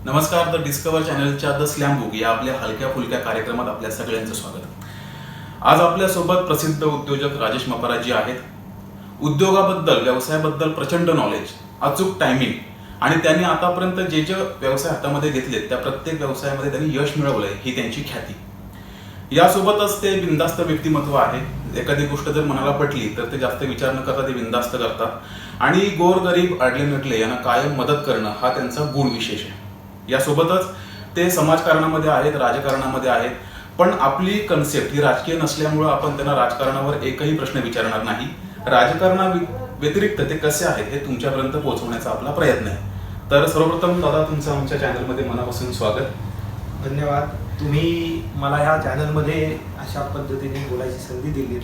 नमस्कार. द डिस्कवर चॅनलच्या the slam book या आपल्या हलक्या फुलक्या कार्यक्रमात आपल्या सगळ्यांचं स्वागत. आज आपल्यासोबत प्रसिद्ध उद्योजक राजेश मपाराजी आहेत. उद्योगाबद्दल, व्यवसायाबद्दल प्रचंड नॉलेज, अचूक टायमिंग आणि त्यांनी आतापर्यंत जे व्यवसाय हातामध्ये घेतलेत त्या प्रत्येक व्यवसायामध्ये त्यांनी यश मिळवलंय ही त्यांची ख्याती. यासोबतच ते बिनधास्त व्यक्तिमत्व आहे. एखादी गोष्ट जर मनाला पटली तर ते जास्त विचार न करता ते बिनधास्त करतात आणि गोरगरीब अडले नटले यांना कायम मदत करणं हा त्यांचा गुण विशेष आहे. यासोबतच ते समाजकारणामध्ये आहेत, राजकारणामध्ये आहेत. पण आपली कन्सेप्ट ही राजकीय नसल्यामुळं आपण त्यांना राजकारणावर एकही प्रश्न विचारणार नाही. राजकारणा व्यतिरिक्त ते कसे आहेत हे तुमच्यापर्यंत पोहोचवण्याचा आपला प्रयत्न आहे. तर सर्वप्रथम दादा, तुमचं आमच्या चॅनलमध्ये मनापासून स्वागत. धन्यवाद. तुम्ही मला ह्या चॅनलमध्ये अशा पद्धतीने बोलायची संधी दिली.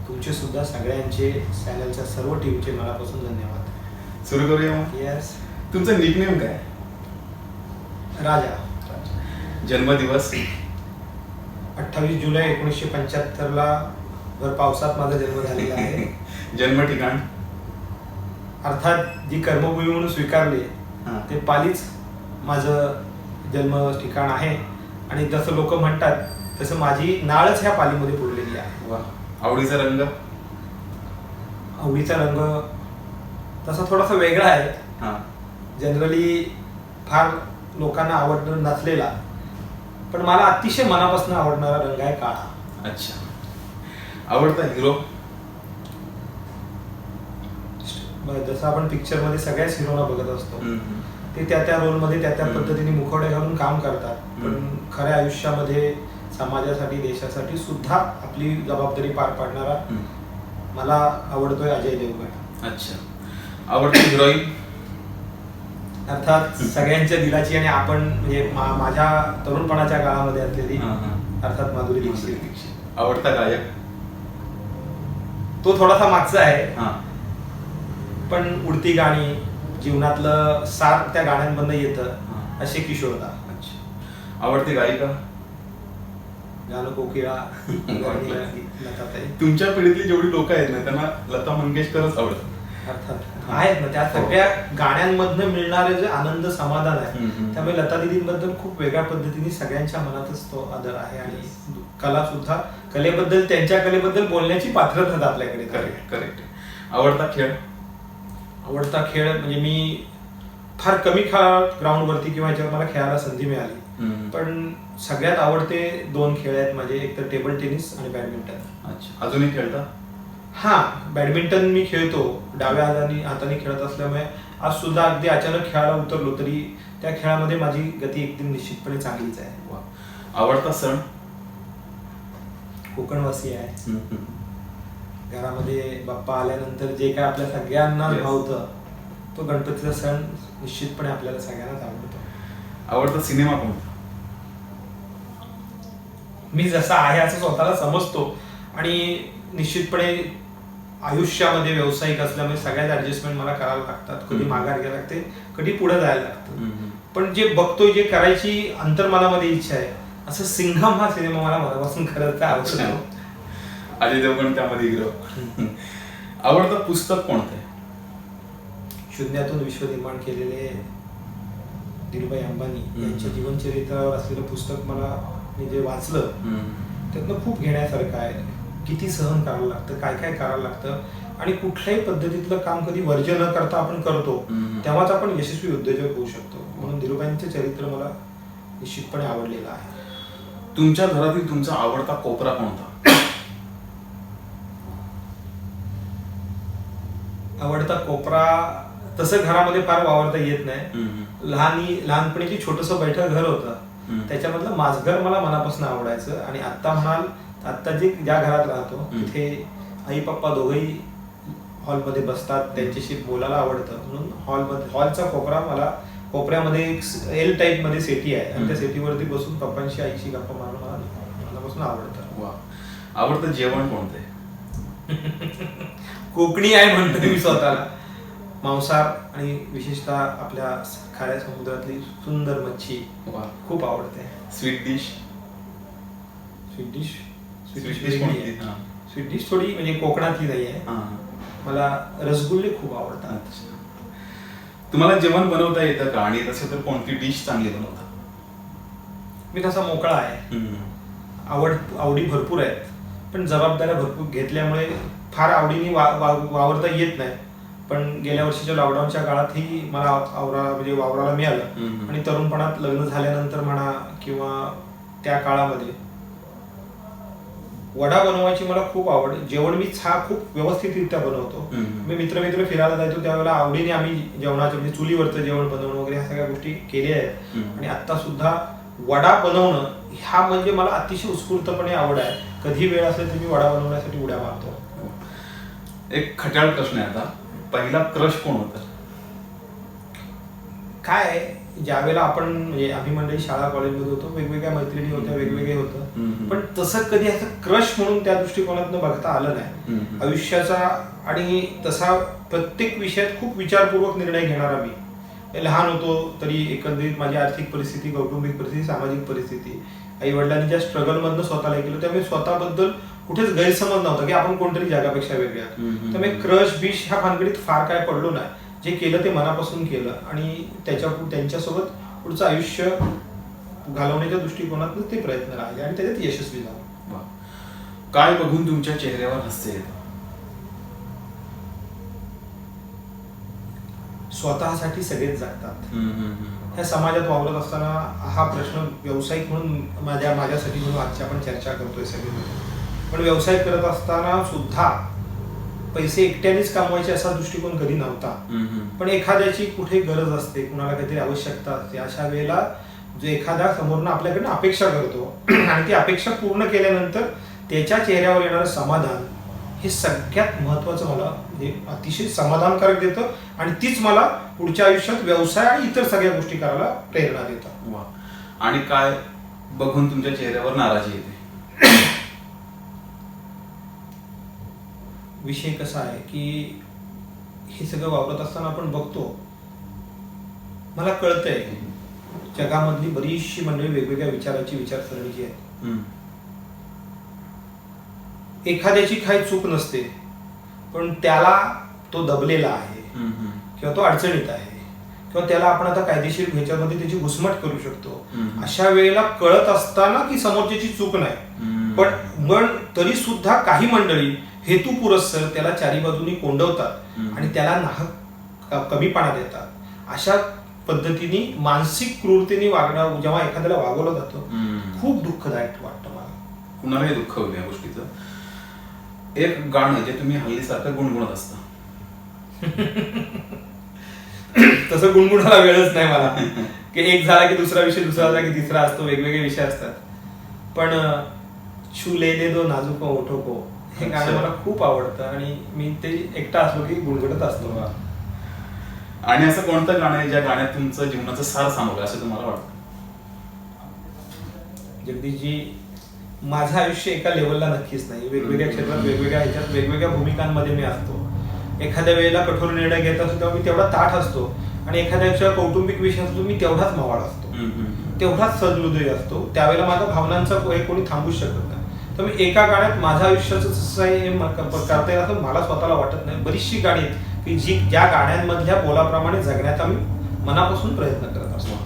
तुमचे सुद्धा सगळ्यांचे चॅनलच्या सर्व टीमचे मनापासून धन्यवाद. सुरू करूया मग. येस. तुमचं निकनेम काय? राजा. जन्मदिवस? 28 जुलै 1975 भर पावसात माझा जन्म झालेला आहे. जन्म ठिकाण? अर्थात जी कर्मभूमी म्हणून स्वीकारली ते पालीच माझं जन्म ठिकाण आहे. आणि जसं लोक म्हणतात तसं माझी नाळच ह्या पालीमध्ये पुरलेली आहे. वा. आवडीचा रंग? आवडीचा रंग तसा थोडासा वेगळा आहे. जनरली फार लोकांना आवडणार नसलेला, पण मला अतिशय मनापासून आवडणारा रंग आहे काळा. अच्छा. आवडता हिरो? जसं आपण पिक्चर मध्ये सगळ्याच हिरोना बघत असतो, ते त्या रोलमध्ये त्या पद्धतीने मुखवटे घालून काम करतात. पण खऱ्या आयुष्यामध्ये समाजासाठी, देशासाठी सुद्धा आपली जबाबदारी पार पाडणारा मला आवडतोय अजय देवगण. अच्छा. आवडती हिरोईन? अर्थात सगळ्यांच्या दिलाची आणि आपण म्हणजे माझ्या तरुणपणाच्या काळामध्ये असलेली अर्थात माधुरी दीक्षित. आवडता गायक? तो थोडासा मागचा आहे, पण उडती गाणी, जीवनातलं सार त्या गाण्यांमधनं येतं असे किशोरदा. अच्छा. आवडती गायिका? गाणं कोकिळा, लताताई. तुमच्या पिढीतली जेवढी लोक आहेत ना त्यांना लता मंगेशकरच आवडतात. अर्थात आहेत ना, त्या सगळ्या गाण्यांमधनं मिळणारे जे आनंद, समाधान आहे, त्यामुळे लता दीदींबद्दल खूप वेगळ्या पद्धतीने सगळ्यांच्या मनातच तो आदर आहे. आणि कला सुद्धा, कलेबद्दल, त्यांच्या कलेबद्दल बोलण्याची पात्रता आपल्याकडे. करेक्ट. आवडता खेळ? आवडता खेळ म्हणजे मी फार कमी काळात ग्राउंडवरती किंवा याच्यावर मला खेळायला संधी मिळाली, पण सगळ्यात आवडते 2 खेळ आहेत माझे, एक तर टेबल टेनिस आणि बॅडमिंटन. अच्छा. अजूनही खेळता? हा, बॅडमिंटन मी खेळतो. डाव्या हाताने खेळत असल्यामुळे आज सुद्धा अगदी अचानक खेळायला उतरलो तरी त्या खेळामध्ये माझी गती एकदम निश्चितपणे चांगलीच आहे. आवडता सण? कोकणवासी आहे. घरामध्ये बाप्पा आल्यानंतर जे काय आपल्या सगळ्यांना भावतं तो गणपतीचा सण निश्चितपणे आपल्याला सगळ्यांनाच आवडतो. आवडता सिनेमा कोणता? मी जसा आहे असं स्वतःला समजतो आणि निश्चितपणे आयुष्यामध्ये व्यावसायिक असल्यामुळे सगळ्याच ऍडजस्टमेंट मला करायला लागतात. कधी माघार घ्यायला लागते, कधी पुढे जायला लागतं. पण जे बघतोय, जे करायची अंतर्मनामध्ये इच्छा आहे, असं सिंघम हा सिनेमा मला मनापासून खरंच आवडतो. अजय देवगण त्यामध्ये हिरो. आवडतं पुस्तक कोणतं आहे? शून्यातून विश्व निर्माण केलेले धीरूभाई अंबानी यांच्या जीवनचरित्रावर असलेलं पुस्तक मला मी जे वाचलं त्यातनं खूप घेण्यासारखं आहे. किती सहन करावं लागतं, काय काय करावं लागतं आणि कुठल्याही पद्धतीतलं काम कधी वर्ज्य न करता आपण करतो तेव्हाच आपण यशस्वी उद्योजक होऊ शकतो. म्हणून धीरूभाईंचं चरित्र मला निश्चितपणे आवडलेलं आहे. तुमच्या घरातील तुमचा आवडता कोपरा कोणता? आवडता कोपरा तसं घरामध्ये फार वावरता येत नाही. लहानपणी जे छोटंसं बैठक घर होतं त्याच्यामधलं माझं मला मनापासून आवडायचं. आणि आता म्हणाल, आता ज्या घरात राहतो तिथे आई पप्पा दोघंही हॉलमध्ये बसतात, त्यांच्याशी बोलायला आवडतं. म्हणून हॉलचा कोपरा मला, कोपऱ्यामध्ये एक एल टाईप मध्ये सेटी आहे आणि त्या सेटीवरती बसून पप्पांशी आईशी गप्पा मारणं मला मनापासून आवडतं. वा. आवडतं जेवण कोणतं आहे? कोकणी आहे म्हणतो मी स्वतःला. मांसाहार आणि विशेषतः आपल्या खाऱ्या समुद्रातली सुंदर मच्छी खूप आवडते. Sweet dish? Sweet dish sweet dish थोडी म्हणजे कोकणातली नाही आहे. मला रसगुल्ले खूप आवडतात. तुम्हाला जेवण बनवता येतं का, आणि तसं तर कोणती डिश चांगली बनवता? मी तसा मोकळा आहे, आवडी भरपूर आहेत, पण जबाबदाऱ्या भरपूर घेतल्यामुळे फार आवडीने वावरता येत नाही. पण गेल्या वर्षीच्या लॉकडाऊनच्या काळातही मला म्हणजे वावराला मिळालं. आणि तरुणपणात लग्न झाल्यानंतर म्हणा किंवा त्या काळामध्ये वडा बनवायची मला खूप आवड. जेवण मी खूप व्यवस्थितरित्या बनवतो. मी मित्र फिरायला जायचो त्यावेळेला आवडीने आम्ही जेवणाचं म्हणजे चुलीवरचं जेवण बनवणं वगैरे ह्या सगळ्या गोष्टी केल्या आहेत. आणि आता सुद्धा वडा बनवणं हा म्हणजे मला अतिशय उत्स्फूर्तपणे आवड आहे. कधी वेळ असेल तर मी वडा बनवण्यासाठी उड्या मारतो. एक खट्याळ प्रश्न आहे आता, पहिला क्रश कोण होता? काय ज्यावेळेला आपण म्हणजे आम्ही मंडळी शाळा कॉलेजमध्ये होतो, वेगवेगळ्या मैत्रिणी होत्या, वेगवेगळे होतं, पण तसं कधी असं क्रश म्हणून त्या दृष्टिकोनातून बघता आलं नाही आयुष्याचा. आणि तसा प्रत्येक विषयात खूप विचारपूर्वक निर्णय घेणारा मी. लहान होतो तरी एकंदरीत माझी आर्थिक परिस्थिती, कौटुंबिक परिस्थिती, सामाजिक परिस्थिती, आई वडिलांनी ज्या स्ट्रगल मधनं स्वतःला केलं त्यामुळे स्वतःबद्दल कुठेच गैरसमज नव्हता की आपण कोणतरी जगापेक्षा वेगळे आहोत. त्यामुळे क्रश बिश ह्या भानगडीत फार काय पडलो नाही. जे केलं ते मनापासून केलं आणि त्यांच्यासोबत पुढचं आयुष्य घालवण्याच्या दृष्टिकोनातून ते प्रयत्न राहिले आणि त्याच्यात यशस्वी झालो. काय बघून तुमच्या चेहऱ्यावर हास्य येतं? स्वतःसाठी सगळेच जगतात. ह्या समाजात वावरत असताना हा प्रश्न व्यावसायिक म्हणून माझ्यासाठी म्हणून आजची आपण चर्चा करतोय सगळे. पण व्यवसाय करत असताना सुद्धा पैसे एकट्यानेच कमवायचे असा दृष्टिकोन कधी नव्हता. पण एखाद्याची कुठे गरज असते, कुणाला काहीतरी आवश्यकता असते, अशा वेळेला जो एखादा समोरनं आपल्याकडनं अपेक्षा करतो आणि ती अपेक्षा पूर्ण केल्यानंतर त्याच्या चेहऱ्यावर येणारं समाधान हे सगळ्यात महत्वाचं मला हे अतिशय समाधानकारक देतं. आणि तीच मला पुढच्या आयुष्यात व्यवसाय आणि इतर सगळ्या गोष्टी करायला प्रेरणा देतात. आणि काय बघून तुमच्या चेहऱ्यावर नाराजी येते? विषय कसा आहे की हे सगळं वावरत असताना आपण बघतो, मला कळतंय जगामधली बरीचशी मंडळी वेगवेगळ्या विचाराची, विचारसरणीची आहे. एखाद्याची काही चूक नसते, पण त्याला तो दबलेला आहे किंवा तो अडचणीत आहे किंवा त्याला आपण आता कायदेशीर ह्याच्यामध्ये त्याची घुसमट करू शकतो. अशा वेळेला कळत असताना की समोरच्याची चूक नाही, पण तरी सुद्धा काही मंडळी हेतू पुरस्सर त्याला चारी बाजूनी कोंडवतात आणि त्याला नाहक कमीपणा देतात. अशा पद्धतीने मानसिक क्रूरतेने वागणं जेव्हा एखाद्याला वागवलं जातं खूप दुःखदायक वाटतं मला. कुणालाही दुःख होईल या गोष्टीचं. एक गाणं जे तुम्ही हल्ली सारखं गुणगुणत असता. तसं गुणगुणाला वेळच नाही मला की एक झाला की दुसरा विषय, दुसरा झाला की तिसरा असतो, वेगवेगळे विषय असतात. पण छू ले ले दो नाजुको ओठो को हे गाणं मला खूप आवडतं आणि मी ते एकटा असलो की गुणगुणत असतो. आणि असं कोणतं गाणं आहे ज्या गाण्यात तुमचं जीवनाचं सार सांगलं असं तुम्हाला वाटतं? जगदीशजी, माझं आयुष्य एका लेवलला नक्कीच नाही. वेगवेगळ्या क्षेत्रात, वेगवेगळ्या ह्याच्यात, वेगवेगळ्या भूमिकांमध्ये मी असतो. एखाद्या वेळेला कठोर निर्णय घेत असतो तेव्हा मी तेवढा ताठ असतो आणि एखाद्या कौटुंबिक विषय असतो मी तेवढाच मवाळ असतो, तेवढाच सदहृदय असतो. त्यावेळेला माझ्या भावनांचा कोणी थांबूच शकत नाही. तर मी एका गाण्यात माझ्या आयुष्याचं कसं आहे हे करता येईल असं मला स्वतःला वाटत नाही. बरीचशी गाणी आहेत की ज्या गाण्यांमधल्या बोलाप्रमाणे जगण्याचा मी मनापासून प्रयत्न करत असतो.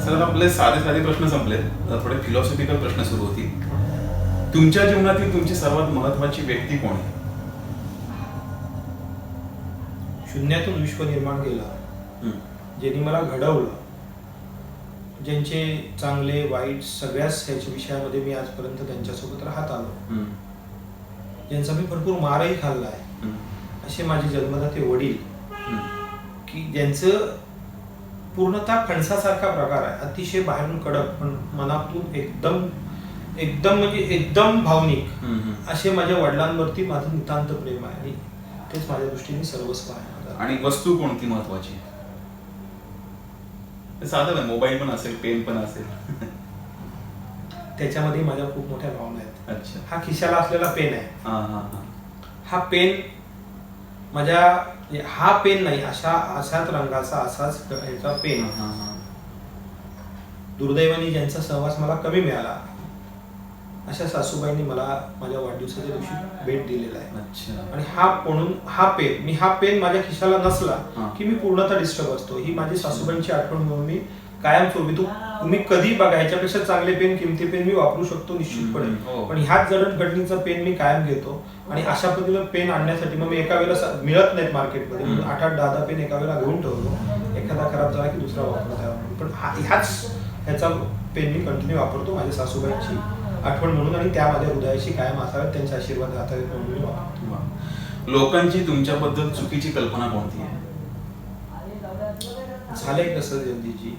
सर, आपले साधे साधे प्रश्न संपले, थोडे फिलॉसॉफिकल प्रश्न सुरू होतील. तुमच्या जीवनातील तुमची सर्वात महत्वाची व्यक्ती कोण आहे? शून्यातून विश्व निर्माण केलं, ज्यांनी मला घडवलं, ज्यांचे चांगले वाईट सगळ्याच ह्याच्या विषयामध्ये मी आजपर्यंत त्यांच्यासोबत राहत आलो, ज्यांचा मी भरपूर मारही खाल्लाय, असे माझे जन्मदाते वडील की ज्यांचं पूर्णतः खणसासारखा प्रकार आहे. अतिशय बाहेरून कडक पण मनातून एकदम म्हणजे एकदम भावनिक असे माझ्या वडिलांवरती माझं नितांत प्रेम आहे आणि तेच माझ्या दृष्टीने सर्वस्व आहे. आणि वस्तू कोणती महत्वाची? साधं आहे, मोबाईल पण असेल, पेन पण असेल. त्याच्यामध्ये माझ्या खूप मोठ्या भावना आहेत. अच्छा. हा खिशाला असलेला पेन आहे. हा पेन हा पेन नाही, अशाच रंगाचा असाच ह्याचा पेन. दुर्दैवाने ज्यांचा सहवास मला कमी मिळाला अशा सासूबाईंनी मला माझ्या वाढदिवसाच्या दिवशी भेट दिलेला आहे. अच्छा. आणि हा पेन माझ्या खिशाला नसला की मी पूर्णतः डिस्टर्ब असतो. ही माझी सासूबाईंची आठवण म्हणून मी कायमस्वरूपी तुम्ही कधी बघा ह्याच्यापेक्षा चांगले पेन, किमती पेन मी वापरू शकतो निश्चितपणे, पण ह्याच जडणघडणीचा पेन मी कायम घेतो. आणि अशा पद्धतीनं पेन आणण्यासाठी मग मी एका वेळेला मिळत नाहीत मार्केटमध्ये, 8-8, 10-10 पेन एका वेळेला घेऊन ठेवतो. एखादा खराब झाला की दुसरा वापरता येईल, पण ह्याचा पेन मी कंटिन्यू वापरतो माझ्या सासूबाईंची आठवण म्हणून, आणि त्या माझ्या हृदयाशी कायम असावेत, त्यांचे आशीर्वाद हातावेत म्हणून मी वापरतो. लोकांची तुमच्याबद्दल चुकीची कल्पना कोणती आहे? झालंय कसं जयंतीजी,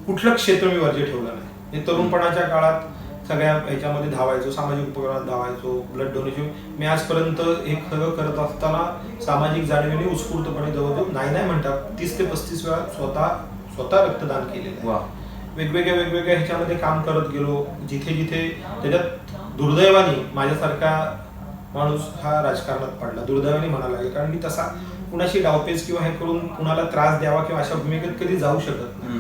कुठलं क्षेत्र मी वर्ज्य ठेवलं नाही. हे तरुणपणाच्या काळात सगळ्या ह्याच्यामध्ये धावायचो, सामाजिक उपक्रमात धावायचो, ब्लड डोनेशन. मी आजपर्यंत हे सगळं करत असताना सामाजिक जाणीवेने उत्स्फूर्तपणे जवळजवळ नाही म्हणतात 30 ते 35 वेळा स्वतः रक्तदान केलेलं आहे. वेगवेगळ्या ह्याच्यामध्ये काम करत गेलो, जिथे त्याच्यात दुर्दैवाने माझ्यासारखा माणूस हा राजकारणात पडला. दुर्दैवाने म्हणायला लागेल, कारण मी तसा कुणाशी डावपेच किंवा हे करून कुणाला त्रास द्यावा किंवा अशा भूमिकेत कधी जाऊ शकत नाही.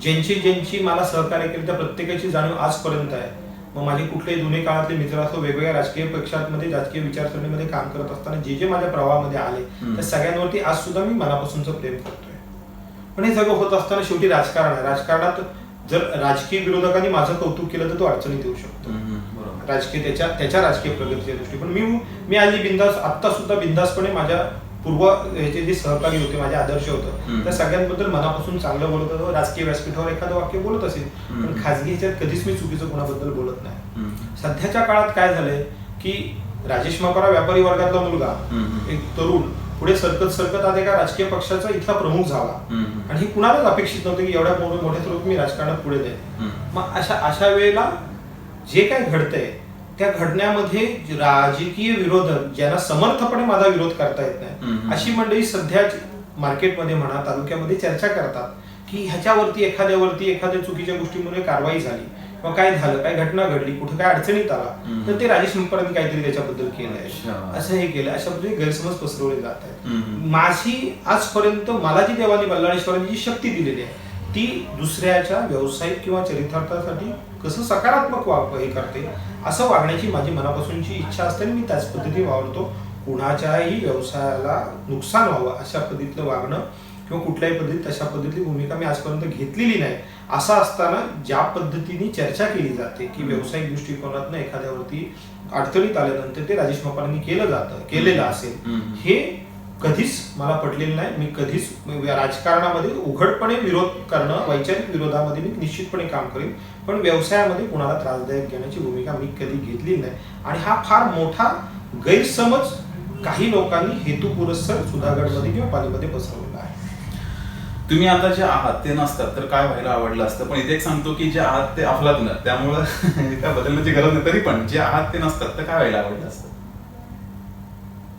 ज्यांची मला सहकार्य केलं त्या प्रत्येकाची जाणीव आजपर्यंत आहे. मग माझे कुठलेही जुने काळातले मित्र असो, वेगवेगळ्या राजकीय पक्षांमध्ये राजकीय विचारसरणीमध्ये काम करत असताना जे माझ्या प्रवाहामध्ये आले त्या सगळ्यांवरती आज सुद्धा मी मनापासूनच प्रेम करतोय. पण हे सगळं होत असताना शेवटी राजकारण आहे. राजकारणात जर राजकीय विरोधकांनी माझं कौतुक केलं तर तो अडचणीत येऊ शकतो, राजकीय त्याच्या राजकीय प्रगतीच्या दृष्टी. पण मी आधी आता सुद्धा बिंदासपणे माझ्या पूर्व ह्याचे जे सहकारी होते, माझे आदर्श होतं, त्या सगळ्यांबद्दल मनापासून चांगलं बोलत होतो. राजकीय व्यासपीठावर एखादं वाक्य बोलत असेल, पण खाजगी ह्याच्यात कधीच मी चुकीचं कोणाबद्दल बोलत नाही. सध्याच्या काळात काय झालंय की राजेश मापारा व्यापारी वर्गातला मुलगा, एक तरुण, पुढे सरकत आज एका राजकीय पक्षाचा इथला प्रमुख झाला. आणि हे कुणालाच अपेक्षित नव्हतं की एवढ्या मोठ्या स्वरूपात मी राजकारणात पुढे जाईल. मग अशा वेळेला जे काय घडतंय त्या घडण्यामध्ये राजकीय विरोधक ज्यांना समर्थपणे माझा विरोध करता येत नाही, अशी मंडळी सध्या मार्केटमध्ये म्हणा, तालुक्यामध्ये चर्चा करतात की ह्याच्यावरती एखाद्या चुकीच्या गोष्टीमुळे कारवाई झाली किंवा काय झालं, काय घटना घडली, कुठे काय अडचणीत आला, तर ते राजेश मंपरांनी काहीतरी त्याच्याबद्दल केलंय, असं हे केलं, अशा पद्धतीने गैरसमज पसरवले जात आहेत. माझी आजपर्यंत मला जी देवानी बल्लाळेश्वरांनी जी शक्ती दिलेली आहे ती दुसऱ्याच्या व्यावसायिक किंवा चरितार्थासाठी कसं सकारात्मक हे करते असं वागण्याची माझी मनापासूनची इच्छा असते आणि मी त्याच पद्धतीने वावरतो. कुणाच्याही व्यवसायाला नुकसान व्हावं अशा पद्धतीतलं वागणं किंवा कुठल्याही पद्धतीत अशा पद्धतीची भूमिका मी आजपर्यंत घेतलेली नाही. असं असताना ज्या पद्धतीने चर्चा केली जाते की व्यावसायिक दृष्टिकोनातून एखाद्यावरती अडचणीत आल्यानंतर ते राजेश मापारांनी केलेलं असेल, हे कधीच मला पटलेलं नाही. मी कधीच राजकारणामध्ये उघडपणे विरोध करणं, वैचारिक विरोधामध्ये मी निश्चितपणे काम करेन, पण व्यवसायामध्ये कुणाला त्रासदायक घेण्याची भूमिका मी कधी घेतली नाही. आणि हा फार मोठा गैरसमज काही लोकांनी हेतुपुरस्सर सुधागडमध्ये किंवा पालीमध्ये पसरवलेला आहे. तुम्ही आता जे आहात ते नसतात तर काय व्हायला आवडलं असतं, पण इथे एक सांगतो की जे आहात ते अफलातून आहेत, त्यामुळं काय बदलण्याची गरज नाही. तरी पण जे आहात ते नसतात तर काय व्हायला आवडलं असतं?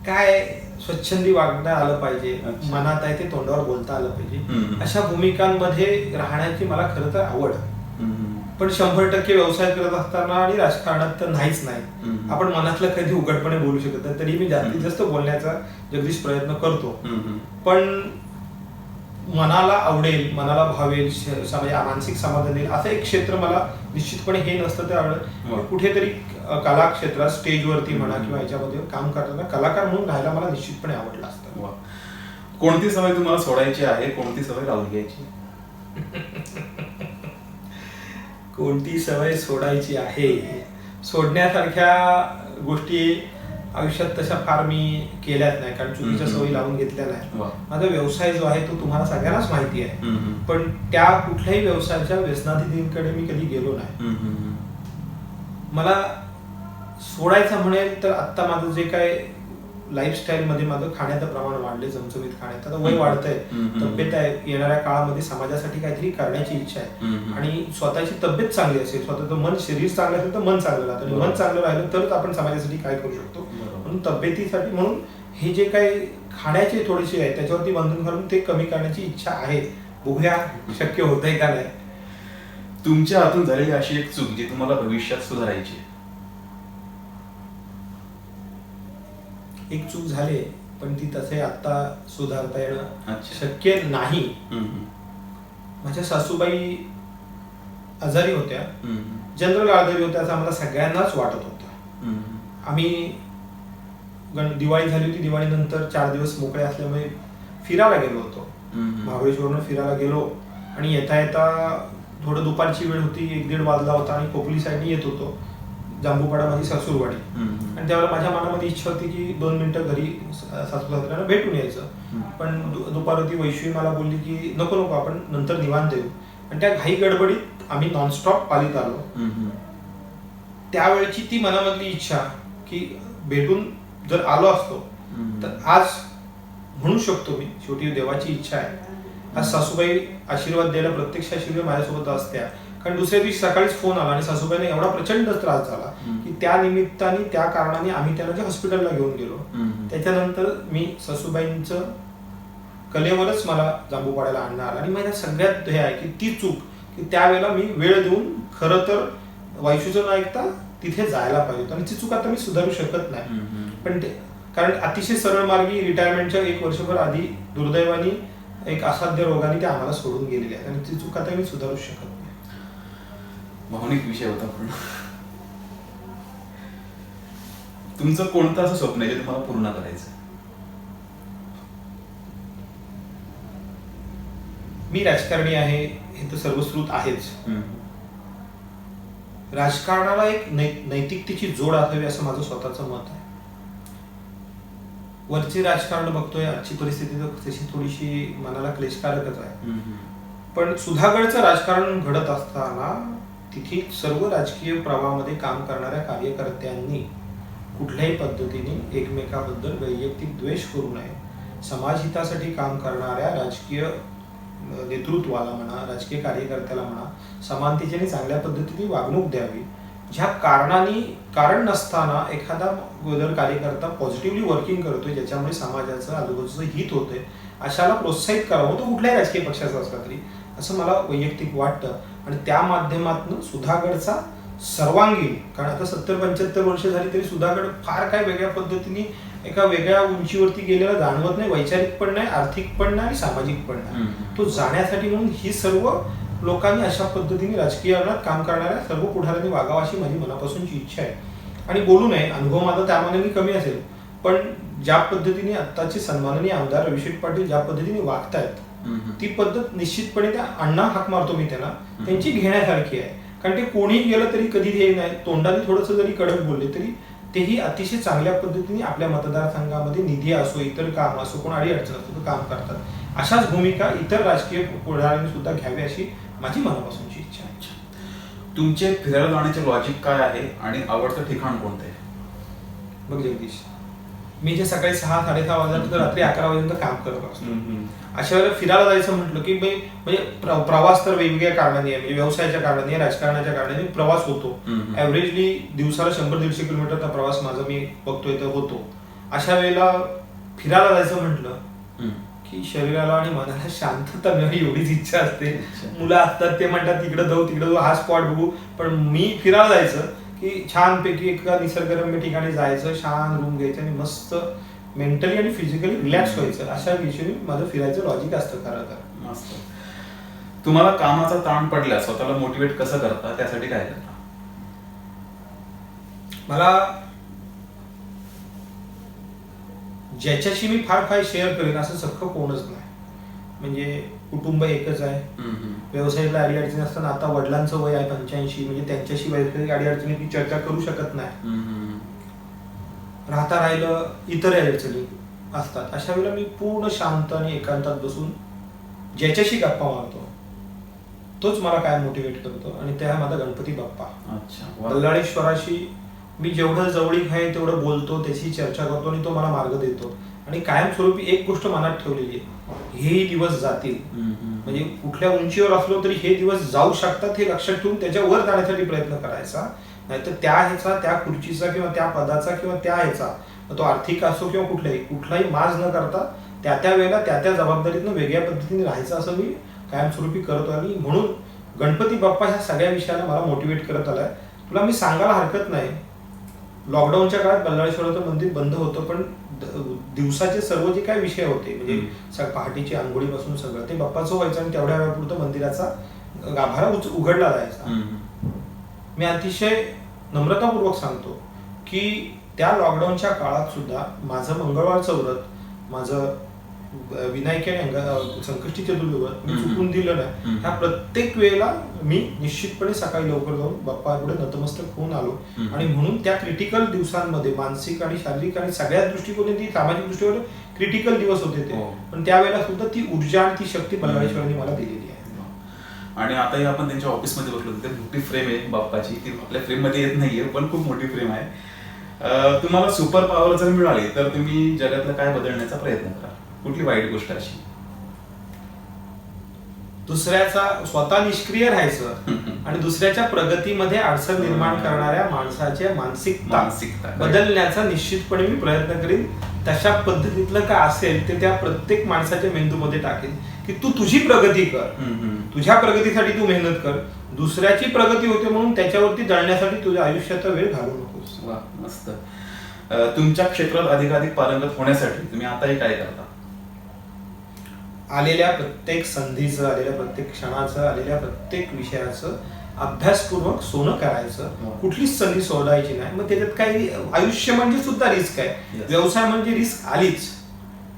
काय स्वच्छंदी वागता आलं पाहिजे, मनात आहे ते तोंडावर बोलता आलं पाहिजे, अशा भूमिकांमध्ये राहण्याची मला खरं तर आवड. पण 100% व्यवसाय करत असताना आणि राजकारणात तर नाहीच नाही. आपण मनातलं कधी उघडपणे बोलू शकत नाही, तरी मी जास्तीत जास्त बोलण्याचा जगदीश प्रयत्न करतो. पण मनाला आवडेल, मनाला भावेल, मानसिक समाधान देईल असं एक क्षेत्र मला निश्चितपणे हे नसतं ते आवडत. कुठेतरी कला क्षेत्रात स्टेजवरती म्हणा किंवा याच्यामध्ये काम करताना कलाकार म्हणून राहायला मला निश्चितपणे आवडलं असतं. कोणती सवय तुम्हाला सोडायची आहे, कोणती सवय लावून घ्यायची? कोणती सवय सोडायची आहे? सोडण्यासारख्या गोष्टी आयुष्यात तशा फार मी केल्याच नाही, कारण चुकीच्या सवयी लावून घेतल्या नाही. माझा व्यवसाय जो आहे तो तुम्हाला सगळ्यांनाच माहिती आहे, पण त्या कुठल्याही व्यवसायाच्या व्यसनाधीनींकडे मी कधी गेलो नाही. मला सोडायचं म्हणेल तर आता माझं जे काय लाईफस्टाईल मध्ये माझं खाण्याचं प्रमाण वाढले, चमचमीत खाण्यात. आता वय वाढतंय, तब्येत आहे, येणाऱ्या काळामध्ये समाजासाठी काहीतरी करण्याची इच्छा आहे. आणि स्वतःची तब्येत चांगली असेल, स्वतःचं मन, शरीर चांगलं असेल तर मन चांगलं राहतं, आणि मन चांगलं राहिलं तरच आपण समाजासाठी काय करू शकतो. म्हणून तब्येतीसाठी, म्हणून हे जे काही खाण्याचे थोडेसे आहे त्याच्यावरती बंधन करून ते कमी करण्याची इच्छा आहे. बघूया शक्य होतंय का नाही. तुमच्या हातून झालेली अशी एक चूक जी तुम्हाला भविष्यात सुधारायची? एक चूक झाली पण ती तसे आता सुधारता येणं शक्य नाही. माझ्या सासूबाई आजारी होत्या जनरल आजारी होते असं आम्हाला सगळ्यांनाच वाटत होतं. आम्ही दिवाळी झाली होती, दिवाळीनंतर 4 दिवस मोकळे असल्यामुळे फिरायला गेलो होतो. महाबळेश्वरनं फिरायला गेलो आणि येता येता थोडं दुपारची वेळ होती, 1-1:30 वाजला होता आणि खोपोली साईडने येत होतो, जांबूपाडा माझी सासूरवाडी. आणि त्यावेळेला माझ्या मनामध्ये इच्छा होती की 2 मिनिटं घरी सासू सासऱ्यांना भेटून यायचं. पण दुपार होती, वैष्णवी मला बोलली की नको नको आपण नंतर निवांत येऊ. आणि त्या घाई गडबडीत आम्ही नॉनस्टॉप पालीत आलो. त्यावेळची ती मनामधली इच्छा की भेटून जर आलो असतो तर आज म्हणू शकतो मी शेवटी देवाची इच्छा आहे. आज सासूबाई आशीर्वाद द्यायला प्रत्यक्ष आशीर्वाद माझ्यासोबत असत्या. कारण दुसऱ्या दिवशी सकाळीच फोन आला आणि सासूबाईने एवढा प्रचंड त्रास झाला की त्या निमित्ताने त्या कारणाने आम्ही त्यांना जे हॉस्पिटलला घेऊन गेलो. त्याच्यानंतर मी सासूबाईंचं कलेवरच मला जांबूपाड्याला आणणं आलं. आणि माझ्या सगळ्यात हे आहे की ती चूक की त्यावेळेला मी वेळ देऊन खरं तर वैशूचं न ऐकता तिथे जायला पाहिजे. आणि ती चूक आता मी सुधारू शकत नाही. पण ते कारण अतिशय सरळ मार्गी रिटायरमेंटच्या 1 वर्षभर आधी दुर्दैवाने एक असाध्य रोगाने ते आम्हाला सोडून गेलेले आहेत. आणि ती चूक आता मी सुधारू शकत नाही. भावनिक विषय होता पूर्ण. तुमचं कोणतं असं स्वप्न आहे जे तुम्हाला पूर्ण करायचं? मी राजकारणी आहे हे तर सर्वश्रुत आहेच. राजकारणाला एक नैतिकतेची जोड असावी असं माझं स्वतःचं मत आहे. वरची राजकारण बघतोय, आजची परिस्थिती तर तशी थोडीशी मनाला क्लेशकारकच आहे. पण सुधागडचं राजकारण घडत असताना तिथे सर्व राजकीय प्रवाहामध्ये काम करणाऱ्या कार्यकर्त्यांनी कुठल्याही पद्धतीने एकमेकाबद्दल वैयक्तिक द्वेष करू नये. समाजहितासाठी काम करणाऱ्या राजकीय नेतृत्वाला म्हणा, राजकीय कार्यकर्त्याला म्हणा, समानतेची आणि चांगल्या पद्धतीने वागणूक द्यावी. ज्या कारण नसताना एखादा जर कार्यकर्ता पॉझिटिव्हली वर्किंग करतोय ज्याच्यामुळे समाजाचं आजूबाजूचं हित होतंय अशाला प्रोत्साहित करावं, तो कुठल्याही राजकीय पक्षाचा असला तरी, असं मला वैयक्तिक वाटतं. आणि त्या माध्यमातून सुधागडचा सर्वांगीण, कारण आता 70-75 वर्ष झाली तरी सुधागड फार काय वेगळ्या पद्धतीने एका वेगळ्या उंचीवरती गेलेला जाणवत नाही. वैचारिक पण नाही, आर्थिक पण नाही आणि सामाजिक पण नाही. तो जाण्यासाठी म्हणून ही सर्व लोकांनी अशा पद्धतीने राजकीय काम करणाऱ्या सर्व पुढाऱ्यांनी वागावं अशी माझी मनापासूनची इच्छा आहे. आणि बोलू नये, अनुभव माझा त्यामानाने कमी असेल, पण ज्या पद्धतीने आत्ताचे सन्माननीय आमदार रविशेठ पाटील ज्या पद्धतीने वागतायत ती पद्धत निश्चितपणे त्या अण्णा हाक मारतो मी त्यांना, त्यांची घेण्यासारखी आहे. कारण ते कोणी गेलं तरी कधी हे नाही, तोंडाने थोडंसं जरी कडक बोलले तरी तेही अतिशय चांगल्या पद्धतीने आपल्या मतदारसंघामध्ये निधी असो, इतर काम असो, कोण अडीअडचण असो तर काम करतात. अशाच भूमिका इतर राजकीय पुढाऱ्यांनी सुद्धा घ्यावी अशी माझी मनापासूनची इच्छा आहे. तुमचे फिरायला जाण्याचे लॉजिक काय आहे आणि आवडतं ठिकाण कोणतं आहे? बघ जगदीश, मी जे सकाळी 6-6:30 वाजल्यानंतर रात्री 11 वाजेपर्यंत काम करत असतो. अशा वेळेला फिरायला जायचं म्हटलं की म्हणजे प्रवास तर वेगवेगळ्या कारणाने आहे, म्हणजे व्यवसायाच्या कारणाने, राजकारणाच्या कारणाने प्रवास होतो. ऍव्हरेजली दिवसाला 100-150 किलोमीटरचा प्रवास माझा मी बघतोय तर होतो. अशा वेळेला फिरायला जायचं म्हटलं की शरीराला आणि मनाला शांतता मिळावी एवढीच इच्छा असते. मुलं असतात ते म्हणतात तिकडे जाऊ हा स्पॉट बघू, पण मी फिरायला जायचं की छानपैकी एका निसर्गरम्य ठिकाणी जायचं, छान रूम घ्यायचं आणि मस्त मेंटली आणि फिजिकली रिलॅक्स व्हायचं. अशा विषयी माझं फिरायचं लॉजिक असतं खरं तर. मस्त. तुम्हाला कामाचा ताण पडला, स्वतःला मोटिवेट कसं करता, त्यासाठी काय करता? मला ज्याच्याशी मी फार काय शेअर करेन असं सख्खं कोणच नाही. म्हणजे कुटुंब एकच आहे. व्यवसायाला अडीअडचणी असताना आता वडिलांचं वय आहे 85, म्हणजे त्यांच्याशी वैयक्तिक अडीअडचणी चर्चा करू शकत नाही. राहिलं इतर अडचणी असतात. अशा वेळेला मी पूर्ण शांत आणि एकांतात बसून ज्याच्याशी गप्पा मारतो तोच मला काय मोटिवेट करतो आणि त्या माझा गणपती बाप्पा. बल्लाळेश्वराशी मी जेवढं जवळीक आहे तेवढं बोलतो, त्याची चर्चा करतो आणि तो मला मार्ग देतो. आणि कायमस्वरूपी एक गोष्ट मनात ठेवलेली आहे, हे दिवस जातील. म्हणजे कुठल्या उंचीवर असलो तरी हे दिवस जाऊ शकतात हे लक्षात ठेवून त्याच्यावर जाण्यासाठी प्रयत्न करायचा. नाहीतर त्या खुर्चीचा किंवा त्या पदाचा किंवा त्या ह्याचा, तो आर्थिक असो किंवा कुठलाही माज न करता त्या वेळेला त्या जबाबदारीतनं वेगळ्या पद्धतीने राहायचं असं मी कायमस्वरूपी करतो. आणि म्हणून गणपती बाप्पा ह्या सगळ्या विषयाला मला मोटिवेट करत आलाय. तुला मी सांगायला हरकत नाही, लॉकडाऊनच्या काळात बल्लाळेश्वराचं मंदिर बंद होतं, पण दिवसाचे सर्व जे काय विषय होते म्हणजे पहाटेची आंघोळीपासून सगळं ते बाप्पाचं व्हायचं आणि तेवढ्या वेळापुरतं मंदिराचा गाभारा उघडला जायचा. मी अतिशय नम्रतापूर्वक सांगतो की त्या लॉकडाऊनच्या काळात सुद्धा माझं मंगळवारचं व्रत, माझं विनायकी आणि संकष्टी चतुर्थी व्रत मी चुकून दिलं नाही. ह्या प्रत्येक वेळेला मी निश्चितपणे सकाळी लवकर जाऊन बाप्पापुढे नतमस्तक होऊन आलो. आणि म्हणून त्या क्रिटिकल दिवसांमध्ये मानसिक आणि शारीरिक आणि सगळ्याच दृष्टिकोनातून सामाजिक दृष्टीवर क्रिटिकल दिवस होते ते, पण त्यावेळेला सुद्धा ती ऊर्जा आणि ती शक्ती बल्लाळेश्वरांनी मला दिलेली आहे. आणि आताही आपण त्यांच्या ऑफिसमध्ये बसलो होतो, मोठी फ्रेम आहे बाप्पाची, ती आपल्या फ्रेम मध्ये येत नाहीये पण खूप मोठी फ्रेम आहे. तुम्हाला सुपर पॉवर जर मिळाली तर तुम्ही जगातलं काय बदलण्याचा प्रयत्न करा? कुठली वाईट गोष्ट अशी? दुसऱ्याचा, स्वतः निष्क्रिय राहायचं आणि दुसऱ्याच्या प्रगतीमध्ये अडचण निर्माण करणाऱ्या माणसाच्या मानसिकता बदलण्याचा निश्चितपणे मी प्रयत्न करीन. तशा पद्धतीतलं काय असेल ते त्या प्रत्येक माणसाच्या मेंदूमध्ये टाकेल की तू तुझी प्रगती कर, तुझ्या प्रगतीसाठी तू मेहनत कर. दुसऱ्याची प्रगती होते म्हणून त्याच्यावरती जळण्यासाठी तुझ्या आयुष्याचा वेळ घालू नकोस. वा, मस्त. तुमच्या क्षेत्रात अधिकाधिक पारंगत होण्यासाठी तुम्ही आताही काय करता? आलेल्या प्रत्येक संधीचं, आलेल्या प्रत्येक क्षणाचं, आलेल्या प्रत्येक विषयाचं अभ्यासपूर्वक सोनं करायचं. कुठलीच संधी सोडायची नाही. मग त्याच्यात काही, आयुष्य म्हणजे सुद्धा रिस्क आहे, व्यवसाय म्हणजे रिस्क आलीच.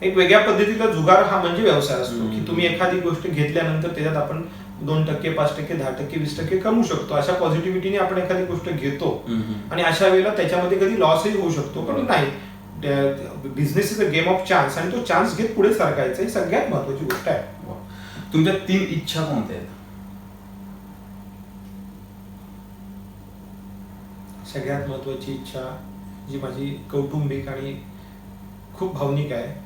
एक वेगळ्या पद्धतीचा जुगार हा म्हणजे व्यवसाय असतो की तुम्ही एखादी गोष्ट घेतल्यानंतर त्याच्यात आपण 2%, 5%, 10%, 20% कमवू शकतो. अशा पॉझिटिव्हिटीने आपण एखादी गोष्ट घेतो आणि अशा वेळेला त्याच्यामध्ये कधी लॉसही होऊ शकतो, पण नाही, business is a game of chance आणि तो चान्स घेत पुढे सरकायचं, ही सगळ्यात महत्वाची गोष्ट आहे. तुमच्या 3 इच्छा कोणत्या आहेत? सगळ्यात महत्वाची इच्छा जी माझी कौटुंबिक आणि खूप भावनिक आहे,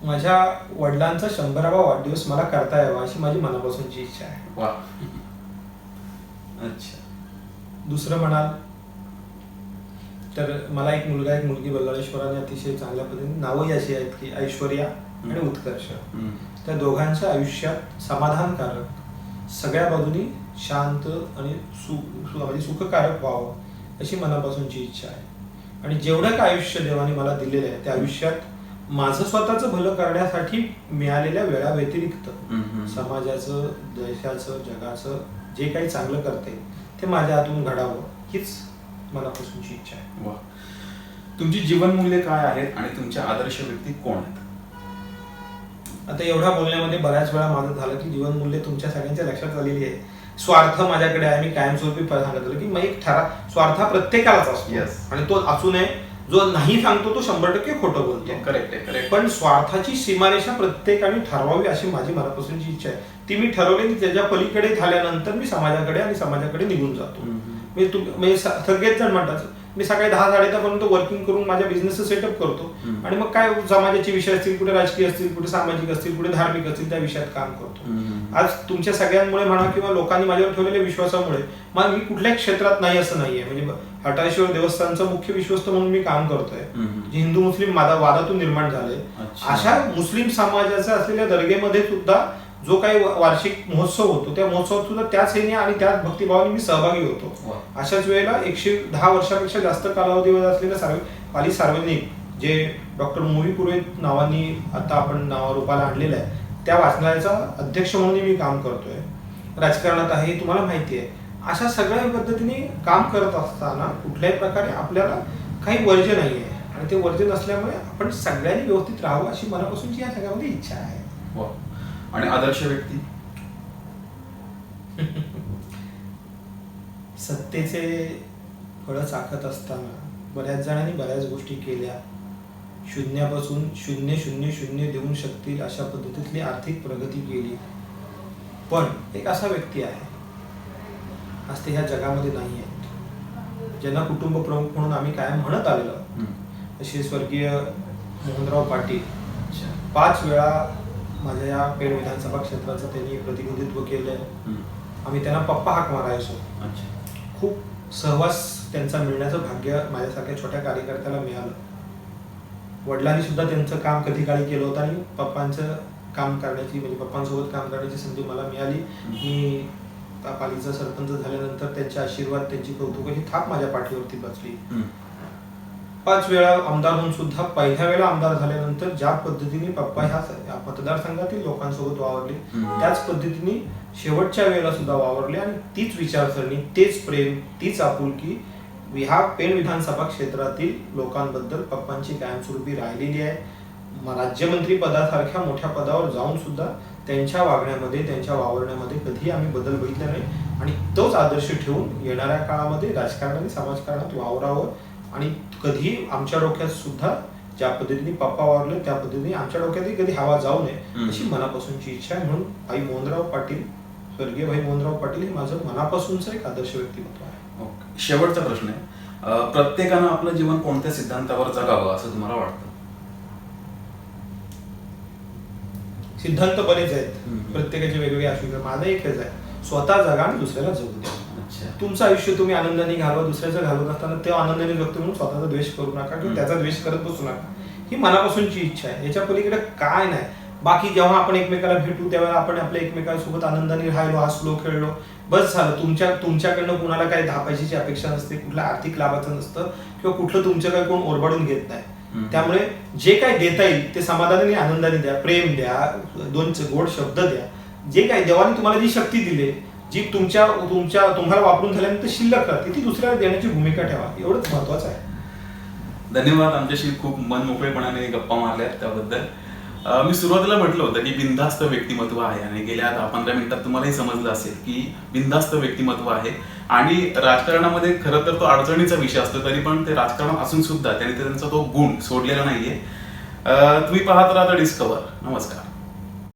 माझ्या वडिलांचा 100वा वाढदिवस मला करता यावा अशी माझी मनापासूनची इच्छा आहे. वा, अच्छा. दुसरं म्हणाल तर मला एक मुलगा, एक मुलगी बल्लाळेश्वराने अतिशय चांगल्या पद्धतीने नावही अशी आहेत की ऐश्वर्या आणि उत्कर्ष. त्या दोघांच्या आयुष्यात समाधानकारक, सगळ्या बाजूनी शांत आणि म्हणजे सुखकारक व्हावं अशी मनापासूनची इच्छा आहे. आणि जेवढं काय आयुष्य देवाने मला दिलेलं आहे त्या आयुष्यात माझं स्वतःचं भलं करण्यासाठी मिळालेल्या वेळा व्यतिरिक्त समाजाचं, देशाचं, जगाचं जे काही चांगलं करता येईल ते माझ्या हातून घडावं हीच मनापासूनची इच्छा आहे. वा. तुमची जीवनमूल्य काय आहेत आणि तुमचे आदर्श व्यक्ती कोण आहेत? आता एवढ्या बोलण्यामध्ये बऱ्याच वेळा माझं झालं की जीवनमूल्य तुमच्या सगळ्यांच्या लक्षात आलेली आहे. स्वार्थ माझ्याकडे आहे, मी कायमस्वरूपी सांगत होतो की मग एक स्वार्थ प्रत्येकालाच असतो आणि तो असू नये. जो नाही सांगतो तो 100% खोटं बोलतो. करेक्ट आहे, करेक्ट. पण स्वार्थाची सीमारेषा प्रत्येकाने ठरवावी अशी माझी मनापासूनची इच्छा आहे. ती मी ठरवली की त्याच्या पलीकडे झाल्यानंतर मी समाजाकडे आणि समाजाकडे निघून जातो. म्हणजे सगळेच जण म्हणतात मी सकाळी 10-10:30 पर्यंत वर्किंग करून माझ्या बिझनेसचं सेटअप करतो आणि मग काय समाजाचे विषय असतील, कुठे राजकीय असतील, कुठे सामाजिक असतील, कुठे धार्मिक असतील, त्या विषयात काम करतो. आज तुमच्या सगळ्यांमुळे म्हणा किंवा लोकांनी माझ्यावर ठेवलेल्या विश्वासामुळे मला मी कुठल्याही क्षेत्रात नाही असं नाहीये. म्हणजे हटाळेश्वर देवस्थानचा मुख्य विश्वस्त म्हणून मी काम करतोय, जे हिंदू मुस्लिम वादातून निर्माण झाले. अशा मुस्लिम समाजाचा असलेल्या दर्गेमध्ये सुद्धा जो काही वार्षिक महोत्सव होतो त्या महोत्सवात सुद्धा त्याच हेने आणि त्याच भक्तिभावाने मी सहभागी होतो. अशाच वेळेला 110 वर्षापेक्षा जास्त कालावधीवर असलेल्या पाली सार्वजनिक जे डॉक्टर मोही पुरोहित नावानी आता आपण नावारूपाला आणलेलं आहे त्या वाचनालयाचा अध्यक्ष म्हणून मी काम करतोय. राजकारणात आहे हे तुम्हाला माहिती आहे. अशा सगळ्या पद्धतीने काम करत असताना कुठल्याही प्रकारे आपल्याला काही वर्ज्य नाही आहे आणि ते वर्ज्य नसल्यामुळे आपण सगळ्यांनी व्यवस्थित राहावं अशी मनापासूनची या सगळ्यामध्ये इच्छा आहे. आणि आदर्श व्यक्ती? सत्तेचे फळं चाखत असताना बऱ्याच जणांनी बऱ्याच गोष्टी केल्या. शून्यापासून 0-0-0 देऊन शकतील अशा पद्धतीतली आर्थिक प्रगती केली. पण एक असा व्यक्ती आहे आज ते ह्या जगामध्ये नाही आहेत, ज्यांना कुटुंब प्रमुख म्हणून आम्ही कायम म्हणत आलेलो. असे स्वर्गीय मोहनराव पाटील 5 वेळा माझ्या या पेड विधानसभा क्षेत्राचं त्यांनी प्रतिनिधित्व केलंय. आम्ही त्यांना पप्पा हाक मारायचो. खूप सहवास त्यांचा मिळण्याचं भाग्य माझ्यासारख्या छोट्या कार्यकर्त्याला मिळालं. वडिलांनी सुद्धा त्यांचं काम कधी काळी केलं होतं आणि पप्पांचं काम करण्याची म्हणजे पप्पांसोबत काम करण्याची संधी मला मिळाली. मी पालीचा सरपंच झाल्यानंतर त्यांचे आशीर्वाद, त्यांची कौतुकाची थाप माझ्या पाठीवरती बसली. 5 वेळा आमदार होऊन सुद्धा पहिल्या वेळेला आमदार झाल्यानंतर ज्या पद्धतीने पप्पा ह्या मतदारसंघातील लोकांसोबत वावरले त्याच पद्धतीने शेवटच्या वेळेला सुद्धा वावरले आणि तीच विचारसरणी, तेच प्रेम, तीच आपुलकी ह्या पेण विधानसभा क्षेत्रातील लोकांबद्दल पप्पांची कायमस्वरूपी राहिलेली आहे. राज्यमंत्री पदासारख्या मोठ्या पदावर जाऊन सुद्धा त्यांच्या वागण्यामध्ये, त्यांच्या वावरण्यामध्ये कधी आम्ही बदल बघितला नाही आणि तोच आदर्श ठेवून येणाऱ्या काळामध्ये राजकारणाने समाजकारणात वावरावं आणि कधी आमच्या डोक्यात सुद्धा ज्या पद्धतीने पप्पा वावरले त्या पद्धतीने आमच्या डोक्यातही कधी हवा जाऊ नये अशी मनापासूनची इच्छा आहे. म्हणून भाई मोहनराव पाटील, स्वर्गीय भाई मोहनराव पाटील हे माझं मनापासूनच एक आदर्श व्यक्तिमत्व आहे. ओके. शेवटचा प्रश्न आहे, प्रत्येकानं आपलं जीवन कोणत्या सिद्धांतावर जगावं असं तुम्हाला वाटतं? सिद्धांत बरेच आहेत, प्रत्येकाचे वेगवेगळे असू शकतात. माझा एकच आहे, स्वतः जगा आणि दुसऱ्याला जगू द्या. तुमचं आयुष्य तुम्ही आनंदाने घालवा, दुसऱ्याचं घालवत असताना ते आनंदाने जगतो म्हणून स्वतःचा द्वेष करू नका किंवा त्याचा द्वेष करत बसू नका. ही मनापासूनची इच्छा आहे, याच्या पलीकडे काय नाही. बाकी जेव्हा आपण एकमेकाला भेटू त्यावेळेला आपण आपल्या एकमेकांसोबत आनंदाने राहिलो, हसलो, खेळलो, बस झालं. तुमच्याकडनं कुणाला काही 10 पैशाची अपेक्षा नसते, कुठल्या आर्थिक लाभाचं नसतं किंवा कुठलं तुमचं काही कोण ओरबाडून घेत नाही. त्यामुळे जे काय देता येईल ते समाधानाने, आनंदाने द्या, प्रेम द्या, 2 गोड शब्द द्या. जे काय देवाने तुम्हाला जी शक्ती दिली, जी तुम्हाला वापरून झाल्यानंतर शिल्लक राहते, ती दुसऱ्याला देण्याची भूमिका ठेवा. एवढंच महत्वाचं आहे. धन्यवाद. आमच्याशी खूप मन मोकळेपणाने गप्पा मारल्या त्याबद्दल. मी सुरुवातीला म्हटलं होतं की बिनधास्त व्यक्तिमत्व आहे आणि गेल्या 10-15 मिनिटात तुम्हालाही समजलं असेल की बिनधास्त व्यक्तिमत्व आहे आणि राजकारणामध्ये खरं तर तो अडचणीचा विषय असतो, तरी पण ते राजकारण असून सुद्धा त्यांनी त्यांचा तो गुण सोडलेला नाहीये. तुम्ही पाहत राहा डिस्कवर. नमस्कार.